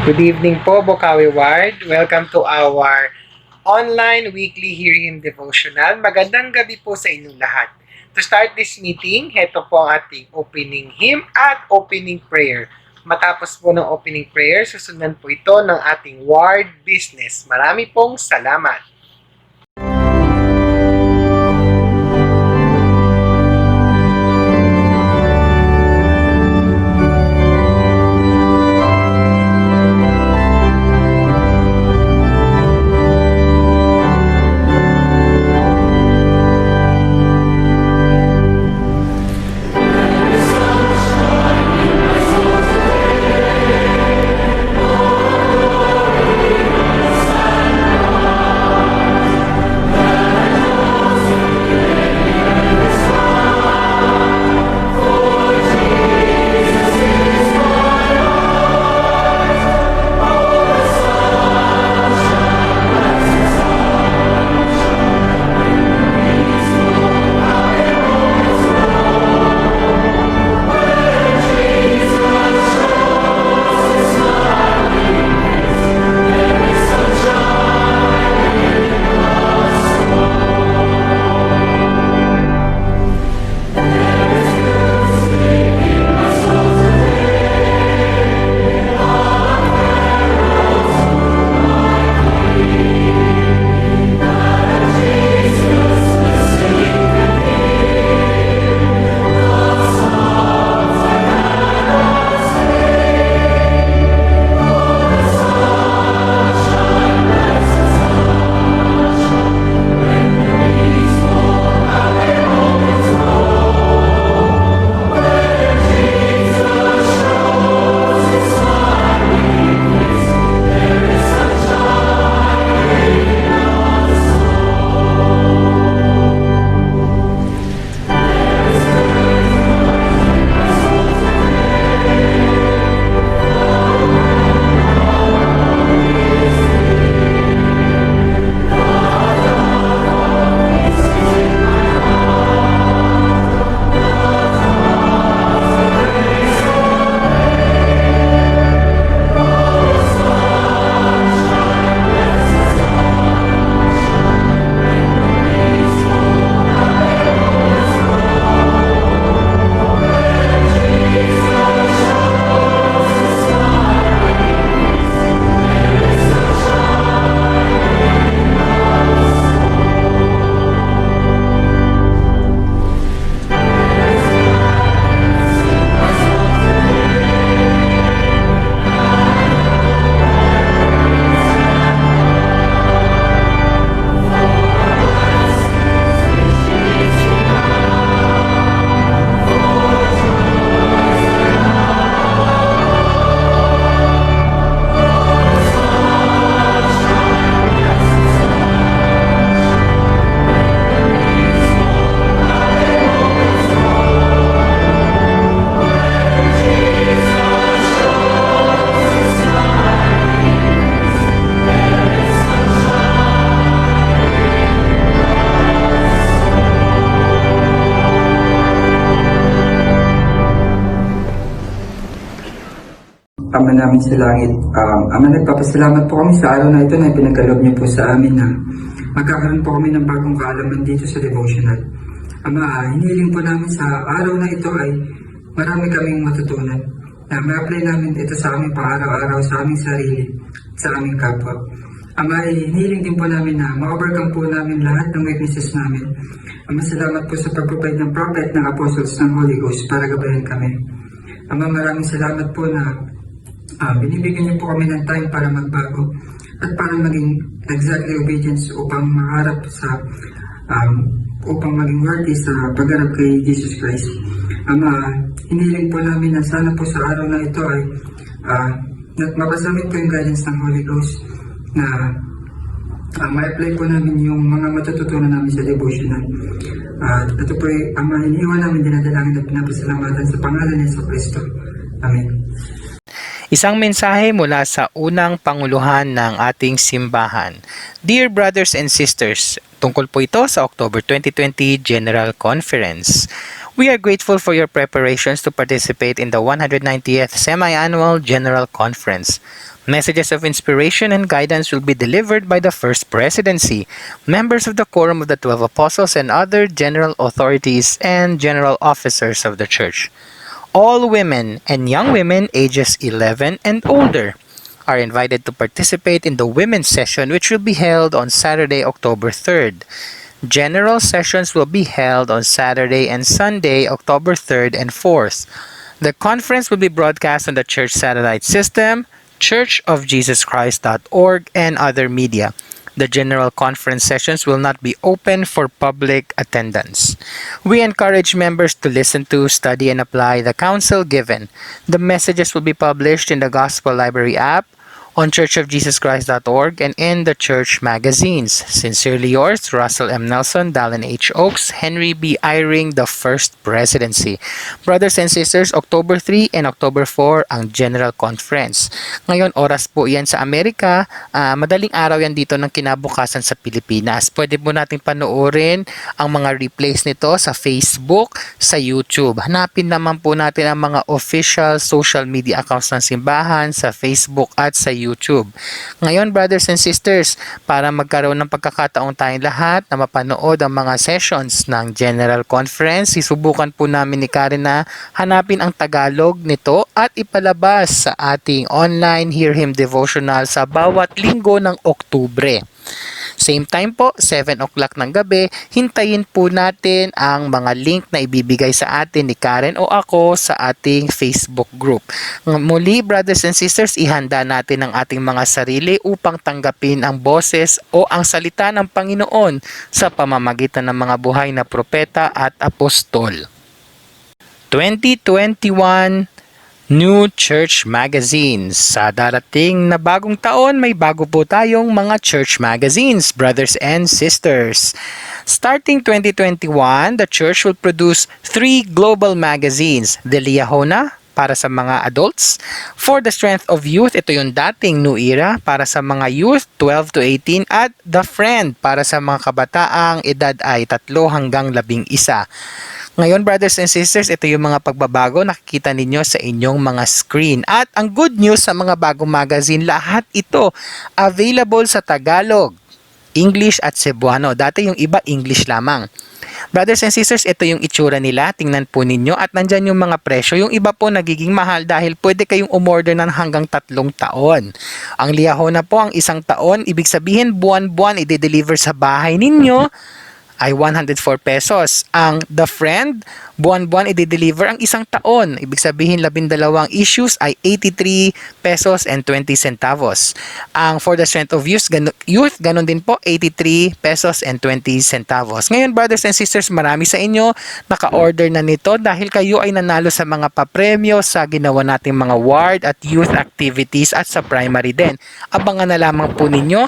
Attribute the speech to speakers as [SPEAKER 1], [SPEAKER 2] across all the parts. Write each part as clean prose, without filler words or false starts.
[SPEAKER 1] Good evening po, Bokawi Ward. Welcome to our online weekly hearing devotional. Magandang gabi po sa inyong lahat. To start this meeting, heto po ang ating opening hymn at opening prayer. Matapos po ng opening prayer, susundan po ito ng ating ward business. Marami pong salamat.
[SPEAKER 2] Ama namin sa langit, Ama, nagpapasalamat po kami sa araw na ito na pinagkaloob niyo po sa amin na magkakaroon po kami ng bagong kaalaman dito sa devotional. Ama, hinihiling po namin sa araw na ito ay marami kaming matutunan na ma-apply namin ito sa aming pang-araw-araw, sa aming sarili, sa aming kapwa. Ama, hinihiling din po namin na ma-overcome po namin lahat ng weaknesses namin. Ama, salamat po sa pag-provide ng prophet, ng apostles, ng Holy Ghost para gabayan kami. Ama, maraming salamat po na binibigyan niyo po kami ng time para magbago at para maging exactly obedience upang maharap sa upang maging worthy sa pagharap kay Jesus Christ. Ama, hiniling po namin na sana po sa araw na ito ay mapasamit po yung guidance ng Holy Ghost na ma-apply po namin yung mga matututunan namin sa devotional. Ito po ay Ama, iniiwan namin dinadalangin at pinapasalamatan sa pangalan ni Yesu Cristo. Amen.
[SPEAKER 1] Isang mensahe mula sa unang panguluhan ng ating simbahan. Dear brothers and sisters,
[SPEAKER 3] Tungkol po ito sa October 2020 General Conference. We are grateful for your preparations to participate in the 190th Semi-Annual General Conference. Messages of inspiration and guidance will be delivered by the First Presidency, members of the Quorum of the 12 Apostles, and other general authorities and general officers of the Church. All women and young women ages 11 and older are invited to participate in the women's session, which will be held on Saturday, October 3rd. General sessions will be held on Saturday and Sunday, October 3rd and 4th. The conference will be broadcast on the church satellite system, churchofjesuschrist.org, and other media. The general conference sessions will not be open for public attendance. We encourage members to listen to, study, and apply the counsel given. The messages will be published in the Gospel Library app, on churchofjesuschrist.org, and in the church magazines. Sincerely yours, Russell M. Nelson, Dallin H. Oaks, Henry B. Eyring, the First Presidency. Brothers and sisters, October 3 and October 4 ang General Conference. Ngayon, oras po yan sa Amerika. Madaling araw yan dito ng kinabukasan sa Pilipinas. Pwede po natin panoorin ang mga replays nito sa Facebook, sa YouTube. Hanapin naman po natin ang mga official social media accounts ng simbahan sa Facebook at sa YouTube. Ngayon, brothers and sisters, para magkaroon ng pagkakataon tayong lahat na mapanood ang mga sessions ng General Conference, isubukan po namin ni Karen na hanapin ang Tagalog nito at ipalabas sa ating online Hear Him Devotional sa bawat linggo ng Oktubre. Same time po, 7 o'clock ng gabi, hintayin po natin ang mga link na ibibigay sa atin ni Karen o ako sa ating Facebook group. Muli, brothers and sisters, ihanda natin ang ating mga sarili upang tanggapin ang boses o ang salita ng Panginoon sa pamamagitan ng mga buhay na propeta at apostol. 2021 New Church Magazines. Sa darating na bagong taon, may bago po tayong mga church magazines, brothers and sisters. Starting 2021, the church will produce 3 global magazines. The Liahona, para sa mga adults. For the Strength of Youth, ito yung dating New Era, para sa mga youth 12 to 18. At The Friend, para sa mga kabataang edad ay 3 hanggang 11. Ngayon, brothers and sisters, ito yung mga pagbabago nakikita ninyo sa inyong mga screen. At ang good news sa mga bagong magazine, lahat ito available sa Tagalog, English at Cebuano. Dati yung iba English lamang. Brothers and sisters, ito yung itsura nila. Tingnan po ninyo at nandyan yung mga presyo. Yung iba po nagiging mahal dahil pwede kayong umorder ng hanggang 3 taon. Ang Liahona po ang 1 taon. Ibig sabihin buwan-buwan i-deliver sa bahay ninyo ay 104 pesos. Ang The Friend, buwan-buwan i-deliver ang 1 taon. Ibig sabihin 12 issues ay 83 pesos and 20 centavos. Ang For the Strength of Youth, ganun din po, 83 pesos and 20 centavos. Ngayon, brothers and sisters, marami sa inyo naka-order na nito dahil kayo ay nanalo sa mga papremyo sa ginawa nating mga ward at youth activities at sa primary din. Abangan na lamang po ninyo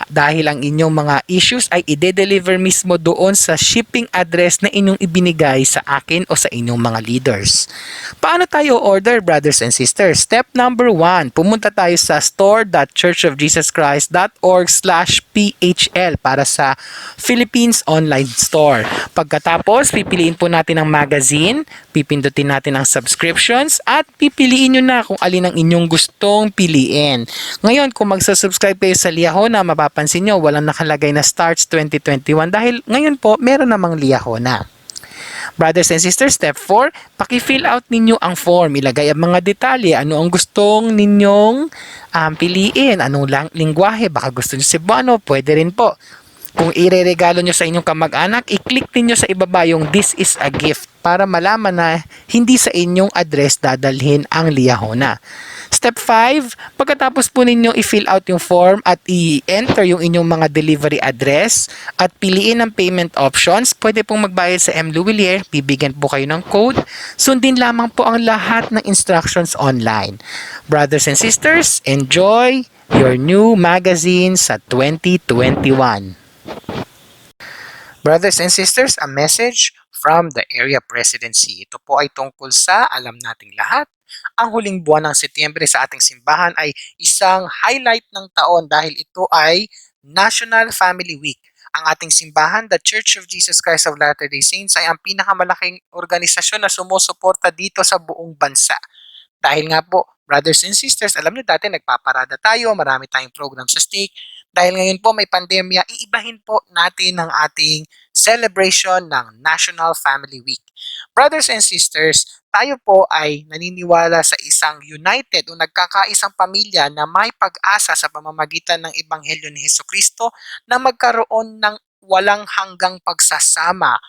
[SPEAKER 3] dahil ang inyong mga issues ay ide-deliver mismo doon sa shipping address na inyong ibinigay sa akin o sa inyong mga leaders. Paano tayo order, brothers and sisters? Step number 1, pumunta tayo sa store.churchofjesuschrist.org/PHL para sa Philippines Online Store. Pagkatapos, pipiliin po natin ang magazine, pipindutin natin ang subscriptions, at pipiliin nyo na kung alin ang inyong gustong piliin. Ngayon, kung magsusubscribe kayo sa Liahona, mapapansin nyo, walang nakalagay na starts 2021 dahil ngayon po, meron namang Liahona. Brothers and sisters, step 4, paki-fill out ninyo ang form. Ilagay ang mga detalye. Ano ang gustong ninyong piliin? Anong lingwahe? Baka gusto nyo Cebuano, pwede rin po. Kung ireregalo nyo sa inyong kamag-anak, i-click ninyo sa ibaba yung "This is a gift" para malaman na hindi sa inyong address dadalhin ang Liahona. Step 5, pagkatapos po ninyo i-fill out yung form at i-enter yung inyong mga delivery address at piliin ang payment options, pwede pong magbayad sa M. Luwilier, bibigyan po kayo ng code, sundin lamang po ang lahat ng instructions online. Brothers and sisters, enjoy your new magazine sa 2021. Brothers and sisters, a message from the Area Presidency. Ito po ay tungkol sa alam nating lahat. Ang huling buwan ng Setyembre sa ating simbahan ay isang highlight ng taon dahil ito ay National Family Week. Ang ating simbahan, the Church of Jesus Christ of Latter-day Saints, ay ang pinakamalaking organisasyon na sumusuporta dito sa buong bansa. Dahil nga po, brothers and sisters, alam niyo dati nagpaparada tayo, marami tayong program sa stake. Dahil ngayon po may pandemya, iibahin po natin ang ating celebration ng National Family Week. Brothers and sisters, tayo po ay naniniwala sa isang united o nagkakaisang pamilya na may pag-asa sa pamamagitan ng Ebanghelyo ni Hesukristo na magkaroon ng walang hanggang pagsasama.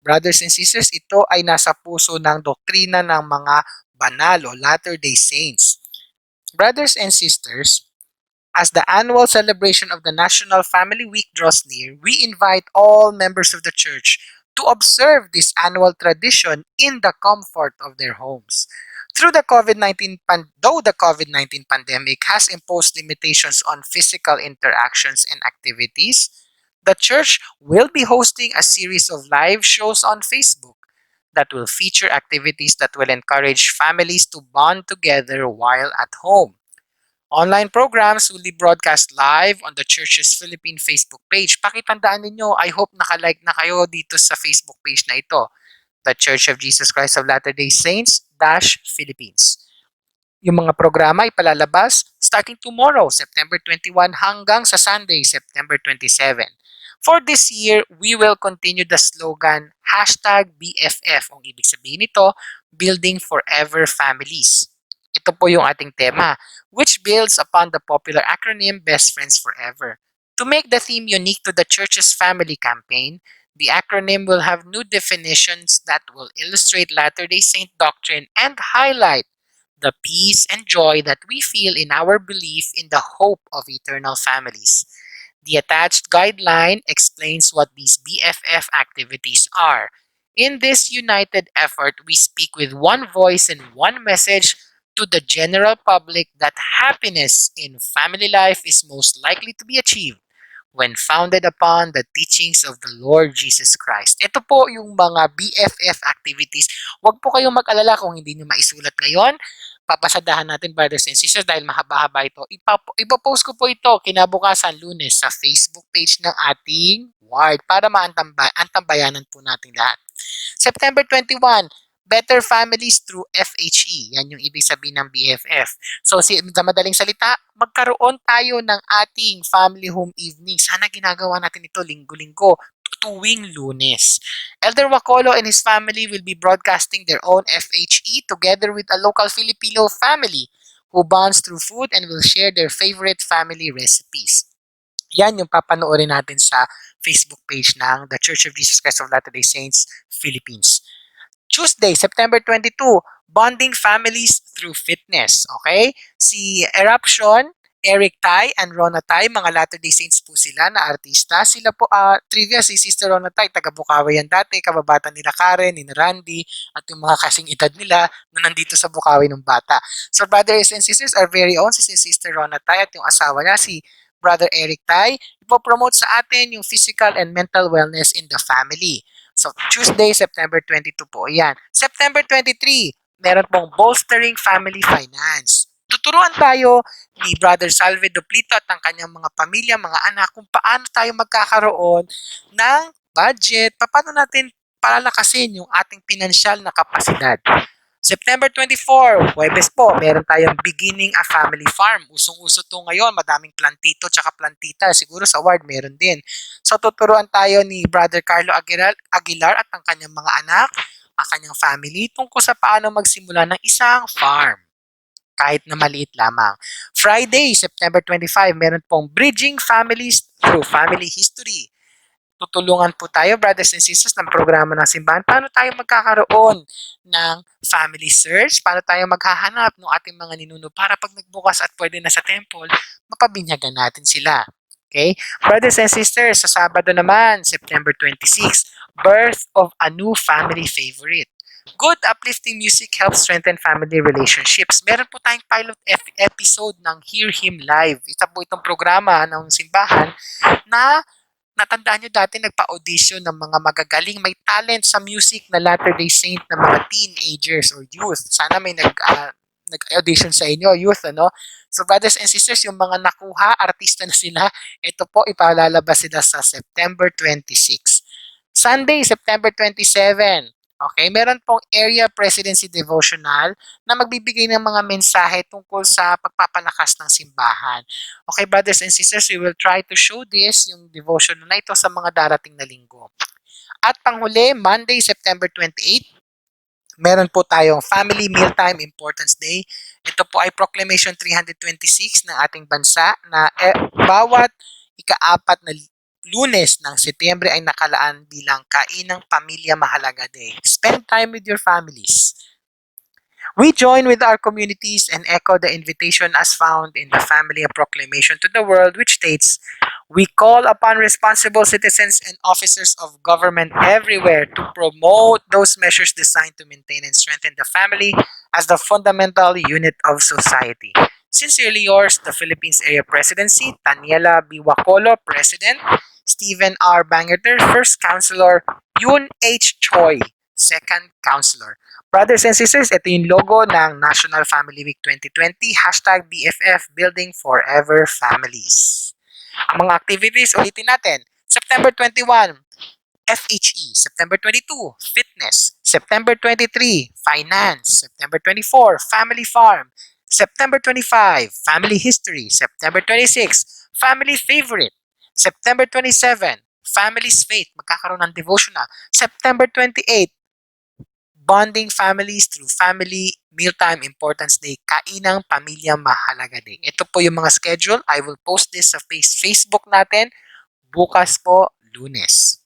[SPEAKER 3] Brothers and sisters, ito ay nasa puso ng doktrina ng mga banal o Latter-day Saints. Brothers and sisters, as the annual celebration of the National Family Week draws near, we invite all members of the church to observe this annual tradition in the comfort of their homes. Though the COVID-19 pandemic has imposed limitations on physical interactions and activities, the church will be hosting a series of live shows on Facebook that will feature activities that will encourage families to bond together while at home. Online programs will be broadcast live on the church's Philippine Facebook page. Pakitandaan ninyo, I hope nakalike na kayo dito sa Facebook page na ito, the Church of Jesus Christ of Latter-day Saints-Philippines. Yung mga programa ipalalabas starting tomorrow, September 21 hanggang sa Sunday, September 27. For this year, we will continue the slogan #BFF. Ang ibig sabihin nito, Building Forever Families. Ito po yung ating tema, which builds upon the popular acronym Best Friends Forever. To make the theme unique to the church's family campaign, the acronym will have new definitions that will illustrate Latter-day Saint doctrine and highlight the peace and joy that we feel in our belief in the hope of eternal families. The attached guideline explains what these BFF activities are. In this united effort, we speak with one voice and one message to the general public that happiness in family life is most likely to be achieved when founded upon the teachings of the Lord Jesus Christ. Ito po yung mga BFF activities. Huwag po kayong mag-alala kung hindi nyo maisulat ngayon. Papasadahan natin, brothers and sisters, dahil mahaba-haba ito. Ipopost ko po ito kinabukasan Lunes sa Facebook page ng ating ward para maantambayanan po natin lahat. September 21, Better Families through FHE. Yan yung ibig sabihin ng BFF. So, sa madaling salita, magkaroon tayo ng ating family home evening. Sana ginagawa natin ito linggo-linggo, tuwing Lunes. Elder Wacolo and his family will be broadcasting their own FHE together with a local Filipino family who bonds through food and will share their favorite family recipes. Yan yung papanoorin natin sa Facebook page ng The Church of Jesus Christ of Latter-day Saints, Philippines. Tuesday, September 22, Bonding Families Through Fitness. Okay? Si Eruption, Eric Tai, and Rona Tai, mga Latter-day Saints po sila na artista. Sila po, trivia, si Sister Rona Tai, taga Bukawi yan dati, kababata nila Karen, ni Randy, at yung mga kasing edad nila na nandito sa Bukawi ng bata. So, brothers and sisters, our very own, si Sister Rona Tai at yung asawa niya, si Brother Eric Tai, ipopromote sa atin yung physical and mental wellness in the family. So, Tuesday, September 22 po. Ayan. September 23, meron pong Bolstering Family Finance. Tuturuan tayo ni Brother Salve Duplito at ang kanyang mga pamilya, mga anak, kung paano tayo magkakaroon ng budget, paano natin palalakasin yung ating pinansyal na kapasidad. September 24, Huwebes po, meron tayong Beginning a Family Farm. Usong-uso to ngayon, madaming plantito tsaka plantita. Siguro sa ward meron din. So tuturuan tayo ni Brother Carlo Aguilar at ang kanyang mga anak, ang kanyang family, tungkol sa paano magsimula ng isang farm. Kahit na maliit lamang. Friday, September 25, meron pong Bridging Families Through Family History. Tutulungan po tayo, brothers and sisters, ng programa ng simbahan. Paano tayo magkakaroon ng family search? Paano tayo maghahanap ng ating mga ninuno para pag nagbukas at pwede na sa temple, mapabinyagan natin sila. Okay? Brothers and sisters, sa Sabado naman, September 26, Birth of a New Family Favorite. Good uplifting music helps strengthen family relationships. Meron po tayong pilot episode ng Hear Him Live. Ito po itong programa ng simbahan na natandaan nyo dati nagpa-audition ng mga magagaling, may talent sa music na Latter-day Saint na mga teenagers or youth. Sana may
[SPEAKER 1] nag-audition sa inyo, youth, ano? So, brothers and sisters, yung mga nakuha, artista na sila, ito po, ipalalabas sila sa September 26. Sunday, September 27. Okay, meron pong area presidency devotional na magbibigay ng mga mensahe tungkol sa pagpapalakas ng simbahan. Okay, brothers and sisters, we will try to show this, yung devotional na ito sa mga darating na linggo. At panghuli, Monday, September 28, meron po tayong Family Mealtime Importance Day. Ito po ay Proclamation 326 ng ating bansa na bawat ika-4 na Lunes ng Setyembre ay nakalaan bilang Kainang Pamilya Mahalaga Day. Spend time with your families. We join with our communities and echo the invitation as found in the Family Proclamation to the World, which states, "We call upon responsible citizens and officers of government everywhere to promote those measures designed to maintain and strengthen the family as the fundamental unit of society." Sincerely yours, the Philippines Area Presidency, Daniela B. Wacolo, President, Stephen R. Bangerter, First Counselor, Yoon H. Choi, Second Counselor. Brothers and sisters, ito yung logo ng National Family Week 2020, hashtag BFF Building Forever Families. Ang mga activities, ulitin natin. September 21, FHE. September 22, Fitness. September 23, Finance. September 24, Family Farm. September 25, Family History. September 26, Family Favorite. September 27, Family's Faith. Magkakaroon ng devotional. September 28, Bonding Families through Family Mealtime Importance Day, Kainang Pamilya Mahalaga Day. Ito po yung mga schedule. I will post this sa Facebook natin bukas po, Lunes.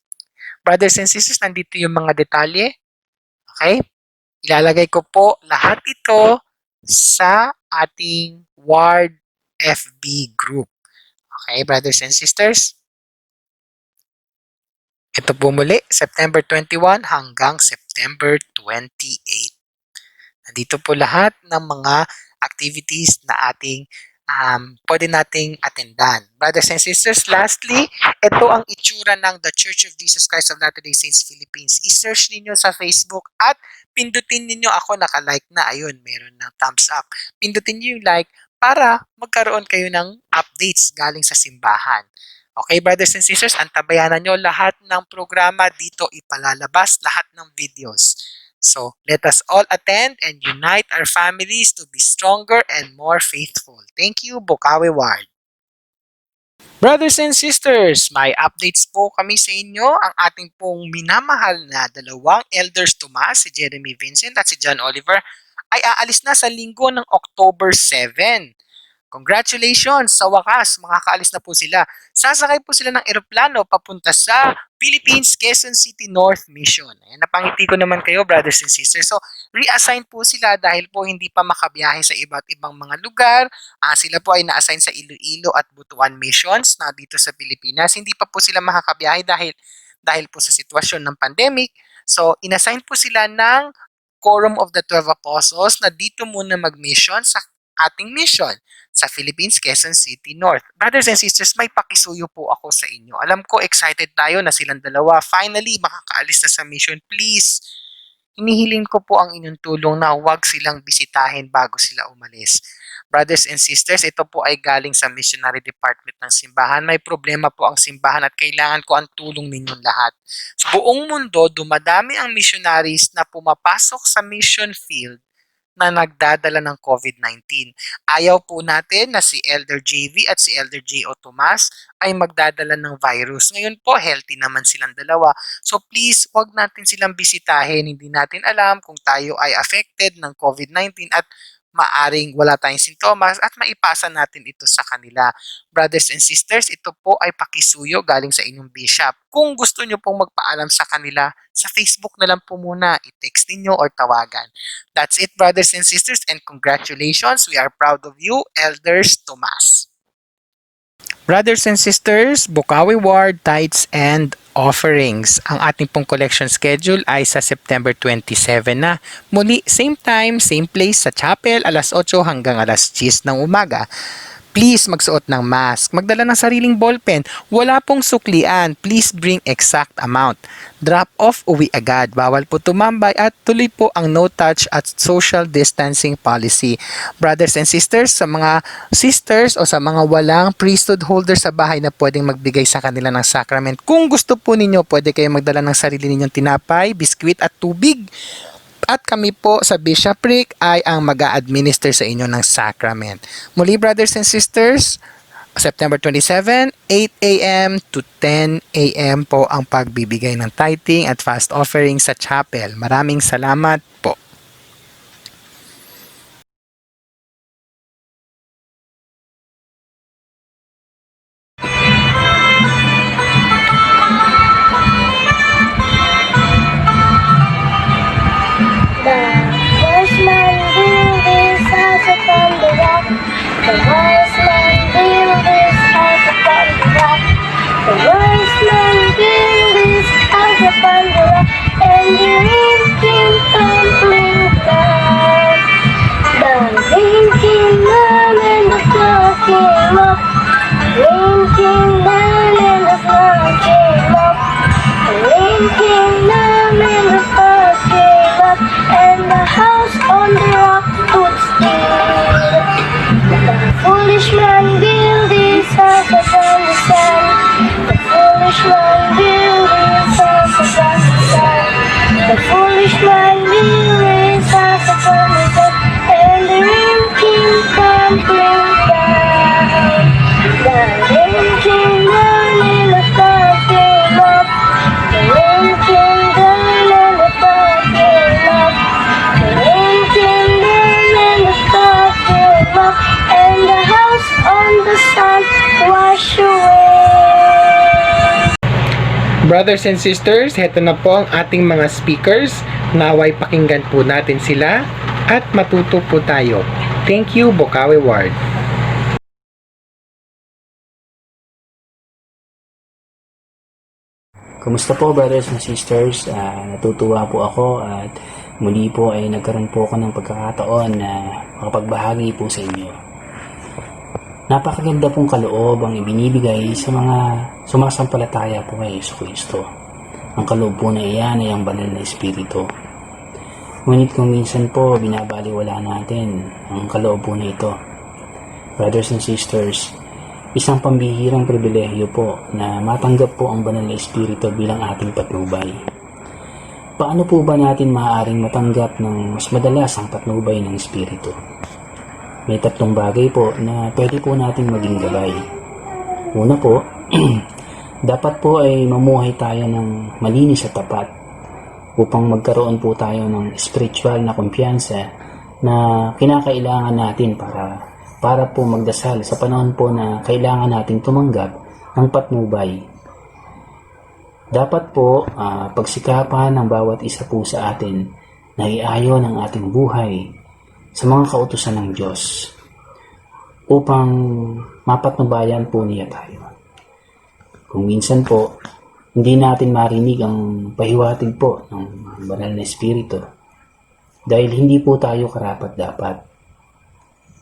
[SPEAKER 1] Brothers and sisters, nandito yung mga detalye. Okay? Ilalagay ko po lahat ito sa ating Ward FB group. Okay, brothers and sisters? Ito po muli, September 21 hanggang September 28. Nandito po lahat ng mga activities na ating pwede nating attendan. Brothers and sisters, lastly, ito ang itsura ng The Church of Jesus Christ of Latter-day Saints Philippines. I-search ninyo sa Facebook at pindutin ninyo ako, naka-like na. Ayun, meron ng thumbs up. Pindutin niyo yung like para magkaroon kayo ng updates galing sa simbahan. Okay, brothers and sisters, antabayanan nyo lahat ng programa dito ipalalabas, lahat ng videos. So, let us all attend and unite our families to be stronger and more faithful. Thank you, Bukawi Ward. Brothers and sisters, may updates po kami sa inyo. Ang ating pong minamahal na dalawang elders Tomas, si Jeremy Vincent at si John Oliver, ay aalis na sa linggo ng October 7. Congratulations! Sa wakas, makakaalis na po sila. Sasakay po sila ng eroplano papunta sa Philippines, Quezon City North Mission. Ayan, napangiti ko naman kayo, brothers and sisters. So, reassign po sila dahil po hindi pa makabiyahe sa iba't ibang mga lugar. Sila po ay na-assign sa Iloilo at Butuan missions na dito sa Pilipinas. Hindi pa po sila makakabiyahe dahil po sa sitwasyon ng pandemic. So, inassign po sila ng Quorum of the 12 Apostles na dito muna mag-mission sa ating mission sa Philippines, Quezon City North. Brothers and sisters, may pakisuyo po ako sa inyo. Alam ko, excited tayo na silang dalawa. Finally, makakaalis na sa mission. Please, hinihiling ko po ang inyong tulong na huwag silang bisitahin bago sila umalis. Brothers and sisters, ito po ay galing sa missionary department ng simbahan. May problema po ang simbahan at kailangan ko ang tulong ninyong lahat. Sa buong mundo, dumadami ang missionaries na pumapasok sa mission field na nagdadala ng COVID-19. Ayaw po natin na si Elder JV at si Elder J.O. Tomas ay magdadala ng virus. Ngayon po, healthy naman silang dalawa. So please, wag natin silang bisitahin. Hindi natin alam kung tayo ay affected ng COVID-19 at maaring wala tayong sintomas at maipasa natin ito sa kanila. Brothers and sisters, ito po ay pakisuyo galing sa inyong bishop. Kung gusto nyo pong magpaalam sa kanila, sa Facebook na lang po muna, i-text ninyo or tawagan. That's it, brothers and sisters, and congratulations. We are proud of you, Elders Tomas. Brothers and sisters, Bukawi Ward, Tithes and Offerings. Ang ating pong collection schedule ay sa September 27 na. Muli, same time, same place sa chapel, alas 8 hanggang alas 10 ng umaga.
[SPEAKER 3] Please magsuot ng mask. Magdala ng sariling ballpen. Wala pong suklian. Please bring exact amount. Drop off, uwi agad. Bawal po tumambay at tuloy po ang no touch at social distancing policy. Brothers and sisters, sa mga sisters o sa mga walang priesthood holder sa bahay na pwedeng magbigay sa kanila ng sacrament, kung gusto po ninyo, pwede kayo magdala ng sarili ninyong tinapay, biskwit at tubig. At kami po sa bishopric ay ang mag-a-administer sa inyo ng sacrament. Muli, brothers and sisters, September 27, 8 a.m. to 10 a.m. po ang pagbibigay ng tithing at fast offering sa chapel. Maraming salamat po.
[SPEAKER 4] The wise man built this house upon the rock. The wise man built this house upon the rock. And the rain came tumbling down. The rain came down and the flood came up. The rain came down and the flood came up. The rain came down and the flood came up. And the house on the rock stood still. The foolish man built his house upon the sand. The foolish man built his house upon the sand. The foolish man built his house upon the sand. And the rain came tumbling down. The rain came down and the flood came up. The rain came down and the flood came up. The rain came down and the flood came up. And the house on the sun washed away.
[SPEAKER 1] Brothers and sisters, heto na po ang ating mga speakers. Naway pakinggan po natin sila at matuto po tayo. Thank you, Bokawe Ward.
[SPEAKER 5] Kumusta po, brothers and sisters? Natutuwa po ako at muli po ay nagkaroon po ako ng pagkakataon na makapagbahagi po sa inyo. Napakaganda pong kaloob ang ibinibigay sa mga sumasampalataya po kay Jesucristo. Ang kaloob po na iyan ay ang banal na Espiritu. Ngunit kung minsan po binabaliwala natin ang kaloob po na ito. Brothers and sisters, isang pambihirang pribilehyo po na matanggap po ang banal na Espiritu bilang ating patnubay. Paano po ba natin maaaring matanggap ng mas madalas ang patnubay ng Espiritu? May tatlong bagay po na pwede po nating maging gabay. Una po, dapat po ay mamuhay tayo ng malinis at tapat upang magkaroon po tayo ng spiritual na kumpiyansa na kinakailangan natin para po magdasal sa panahon po na kailangan nating tumanggap ng patnubay. Dapat po pagsikapan ng bawat isa po sa atin na iayon ang ating buhay sa mga kautusan ng Diyos upang mapatnubayan po niya tayo. Kung minsan po, hindi natin marinig ang pahiwatig po ng banal na Espiritu dahil hindi po tayo karapat-dapat.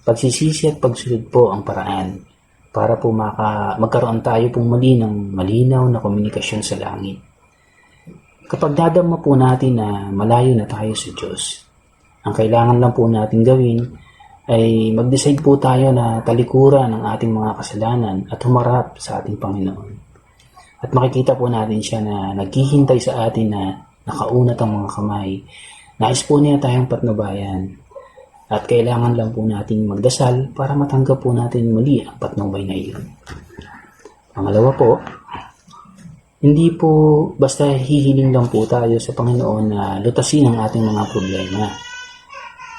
[SPEAKER 5] Pagsisisi at pagsunod po ang paraan para po magkaroon tayo pong muli ng malinaw na komunikasyon sa langit. Kapag dadama po natin na malayo na tayo sa Diyos, ang kailangan lang po natin gawin ay mag-decide po tayo na talikuran ang ating mga kasalanan at humarap sa ating Panginoon. At makikita po natin siya na naghihintay sa atin na nakaunat ang mga kamay. Nais po niya tayong patnubayan. At kailangan lang po natin magdasal para matanggap po natin muli ang patnubay na iyon. Pangalawa po, hindi po basta hihiling lang po tayo sa Panginoon na lutasin ang ating mga problema.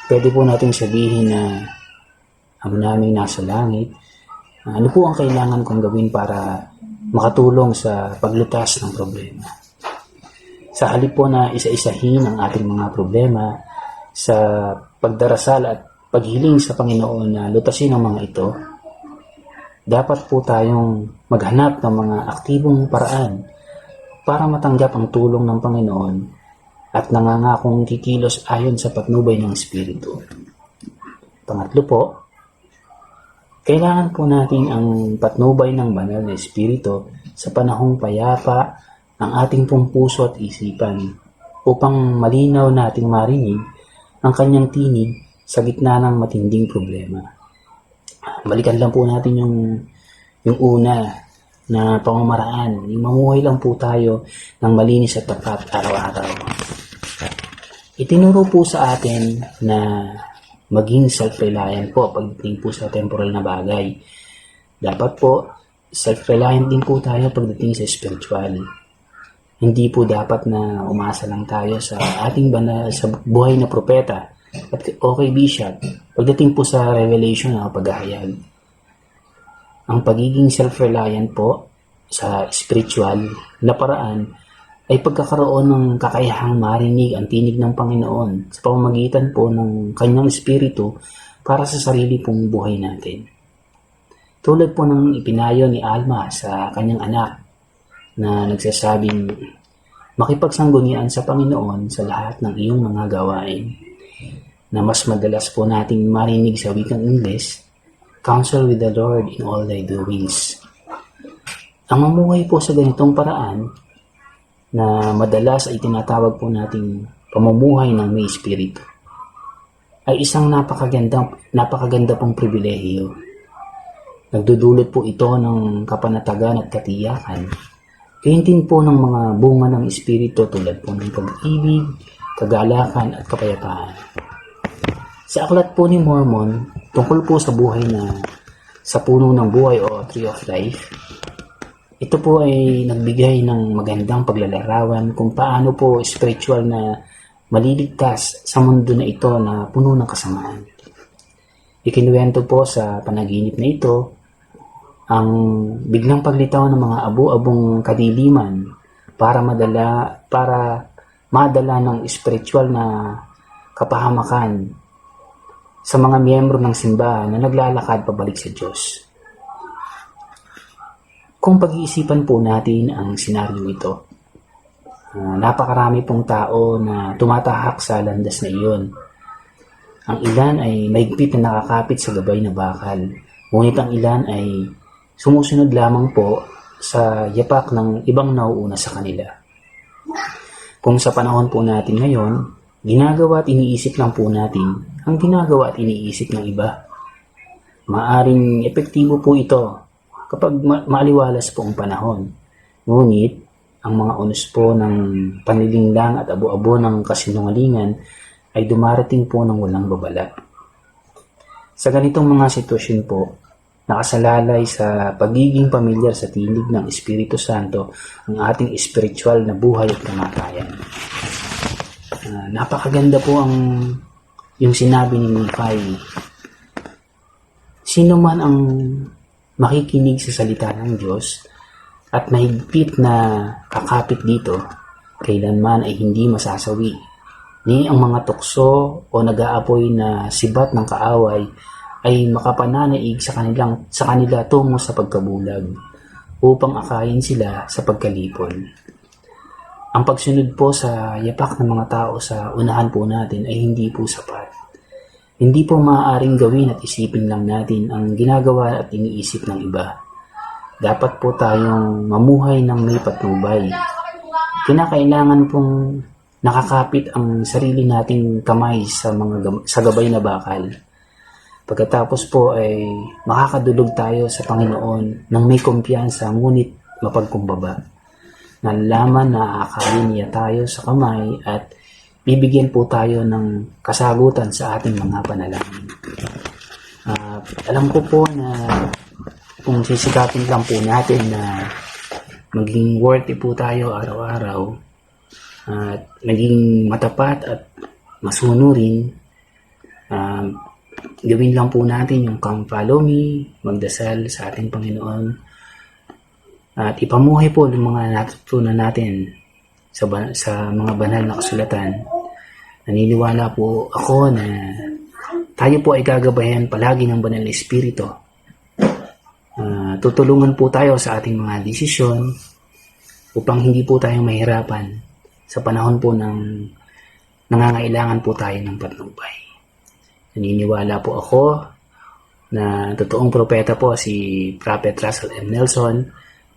[SPEAKER 5] Pwede po natin sabihin na Ama naming nasa langit, ano po ang kailangan kong gawin para makatulong sa paglutas ng problema. Sa halip po na isa-isahin ang ating mga problema sa pagdarasal at paghiling sa Panginoon na lutasin ang mga ito, dapat po tayong maghanap ng mga aktibong paraan para matanggap ang tulong ng Panginoon at nangangakong kikilos ayon sa patnubay ng Espiritu. Pangatlo po, Kailangan po natin ang patnubay ng banal na espiritu sa panahong payapa ng ating pong puso at isipan upang malinaw nating marinig ang kanyang tinig sa gitna ng matinding problema. Balikan lang po natin yung una na pamamaraan. Yung mamuhay lang po tayo ng malinis at tapat araw-araw. Itinuro po sa atin na maging self-reliant po pagdating po sa temporal na bagay. Dapat po, self-reliant din po tayo pagdating sa spiritual. Hindi po dapat na umasa lang tayo sa ating sa buhay na propeta at okay bishop pagdating po sa revelation o paghahayag. Ang pagiging self-reliant po sa spiritual na paraan ay pagkakaroon ng kakayahang marinig ang tinig ng Panginoon sa pamamagitan po ng kanyang espiritu para sa sarili pong buhay natin. Tulad po ng ipinayo ni Alma sa kanyang anak na nagsasabing makipagsanggunian sa Panginoon sa lahat ng iyong mga gawain, na mas madalas po nating marinig sa wikang Ingles, counsel with the Lord in all thy doings. Ang mamuhay po sa ganitong paraan na madalas ay tinatawag po nating pamumuhay ng may espiritu ay isang napakaganda pong pribilehiyo. Nagdudulot po ito ng kapanatagan at katiyakan. Gayon din po ng mga bunga ng espiritu tulad po ng pag-ibig, kagalakan at kapayapaan. Sa aklat po ni Mormon, tungkol po sa buhay na sa puno ng buhay o Tree of Life, ito po ay nagbigay ng magandang paglalarawan kung paano po spiritual na maliligtas sa mundo na ito na puno ng kasamaan. Ikinuwento po sa panaginip na ito ang biglang paglitaw ng mga abo-abong kadiliman para madala ng spiritual na kapahamakan sa mga miyembro ng simbahan na naglalakad pabalik sa Diyos. Kung pag-iisipan po natin ang senaryo ito, napakarami pong tao na tumatahak sa landas na iyon. Ang ilan ay mahigpit na nakakapit sa gabay na bakal, ngunit ang ilan ay sumusunod lamang po sa yapak ng ibang nauuna sa kanila. Kung sa panahon po natin ngayon, ginagawa at iniisip lang po natin ang ginagawa at iniisip ng iba. Maaring epektibo po ito kapag maaliwalas po ang panahon. Ngunit, ang mga unos po ng panlilinglang at abo-abo ng kasinungalingan ay dumarating po ng walang babala. Sa ganitong mga sitwasyon po, nakasalalay sa pagiging pamilyar sa tinig ng Espiritu Santo ang ating spiritual na buhay at kamatayan. Napakaganda po yung sinabi ni Nephi. Sino man ang makikinig sa salita ng Diyos at mahigpit na kakapit dito, kailanman ay hindi masasawi, ni ang mga tukso o nag-aapoy na sibat ng kaaway ay makapananaig sa kanila tungo sa pagkabulag upang akayin sila sa pagkalipon. Ang pagsunod po sa yapak ng mga tao sa unahan po natin ay hindi po sapat. Hindi po maaaring gawin at isipin lang natin ang ginagawa at iniisip ng iba. Dapat po tayong mamuhay ng may patnubay. Kinakailangan pong nakakapit ang sarili nating kamay sa gabay na bakal. Pagkatapos po ay makakadulog tayo sa Panginoon ng may kumpiyansa ngunit mapagkumbaba. Nalalaman na aakalin niya tayo sa kamay at bibigyan po tayo ng kasagutan sa ating mga panalangin. Alam ko po na kung sisikapin lang po natin na maging worthy po tayo araw-araw at maging matapat at masunurin, gawin lang po natin yung come follow me, magdasal sa ating Panginoon at ipamuhay po ng mga natutunan natin sa mga banal na kasulatan. Naniniwala po ako na tayo po ay gagabayan palagi ng banal na espiritu. Tutulungan po tayo sa ating mga desisyon upang hindi po tayo mahirapan sa panahon po ng nangangailangan po tayo ng patnubay. Naniniwala po ako na totoong propeta po si Prophet Russell M. Nelson.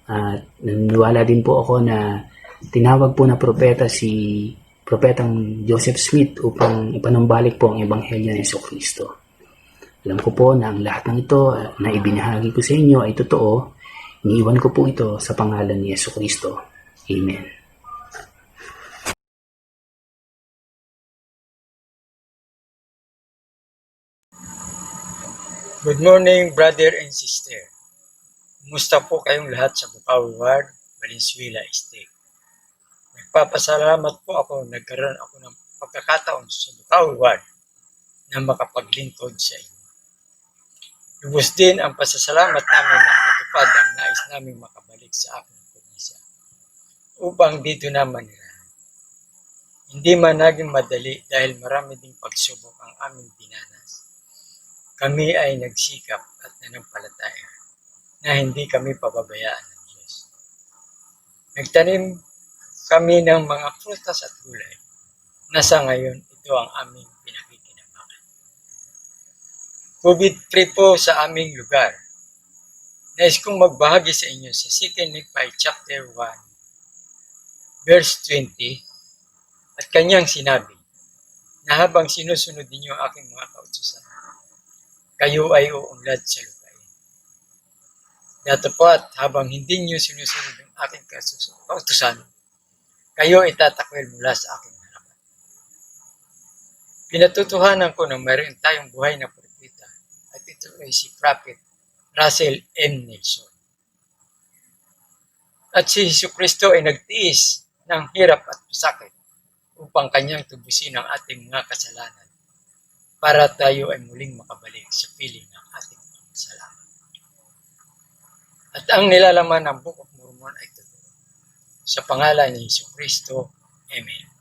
[SPEAKER 5] At naniniwala din po ako na tinawag po na propeta si Propetang Joseph Smith upang ipanumbalik po ang Ebanghelyo ng Jesucristo. Alam ko po na ang lahat ng ito na ibinahagi ko sa inyo ay totoo. Iniiwan ko po ito sa pangalan ni Jesucristo. Amen.
[SPEAKER 6] Good morning, brother and sister. Kumusta po kayong lahat sa Bukawi Ward, Valenzuela Estate? Nagpapasalamat po ako, nagkaroon ako ng pagkakataon sa Bukawi Ward na makapaglingkod sa inyo. Lubos din ang pasasalamat namin na matupad ang nais namin makabalik sa aking probinsya upang dito naman nila. Hindi man naging madali dahil marami ding pagsubok ang aming dinanas. Kami ay nagsikap at nanampalataya na hindi kami pababayaan ng Diyos. Nagtanim kami ng mga prutas at gulay na sa ngayon ito ang aming pinakikinabangan. COVID-free po sa aming lugar. Nais kong magbahagi sa inyo sa 2 Nephi chapter 1 verse 20 at kanyang sinabi na habang sinusunod ninyo ang aking mga kautusan, kayo ay uunlad sa lupain. Datapwat habang hindi niyo sinusunod ang aking kautusan, kayo itatakwil mula sa aking harapan. Pinatutuhanan ko na mayroon tayong buhay na propeta at ito ay si Prophet Russell M. Nelson. At si Jesucristo ay nagtiis ng hirap at pasakit upang kanyang tubusin ang ating mga kasalanan para tayo ay muling makabalik sa piling ng ating pasalamat. At ang nilalaman ng Book of Mormon ay totoo. Sa pangalan ni Jesucristo, Amen.